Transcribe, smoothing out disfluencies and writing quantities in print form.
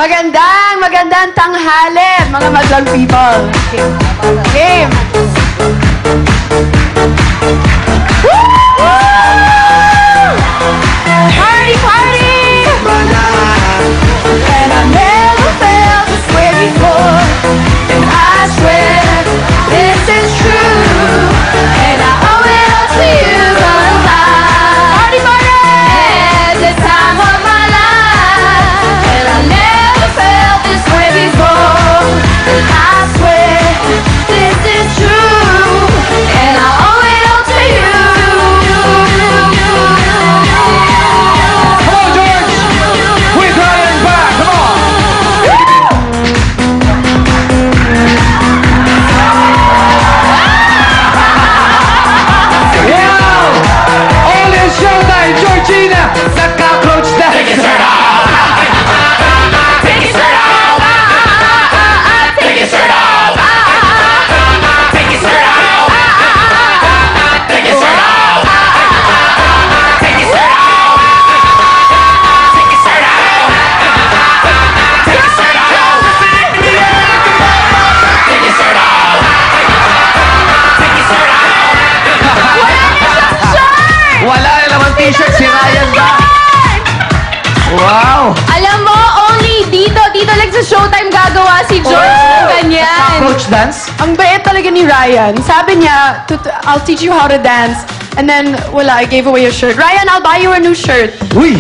Magandang tanghali, mga madlang people. Game. Woo! Party, party! And I never felt this way before. And I swear this is true. And I owe it all to you, party, party! Every time of my life. And I never felt this way before. And I swear this is true. And I owe it all to you. Come on, George! We're crying back, come on! Wow! All is showtime, Georgina! Naka-coach na! Take your shirt off! Take your shirt off! Take your shirt off! Take your shirt off! Take your shirt off! Take your shirt off! Take your shirt off! Take your shirt off! Take your shirt off! Take your shirt off! Wala na naman t-shirt si Ryan ba? Wow! Alam mo, only dito lang sa Showtime gagawa si George ng ganyan. Coach dance? Ang bait talaga ni Ryan. Sabi niya, I'll teach you how to dance. And then, wala, I gave away your shirt. Ryan, I'll buy you a new shirt. Uy!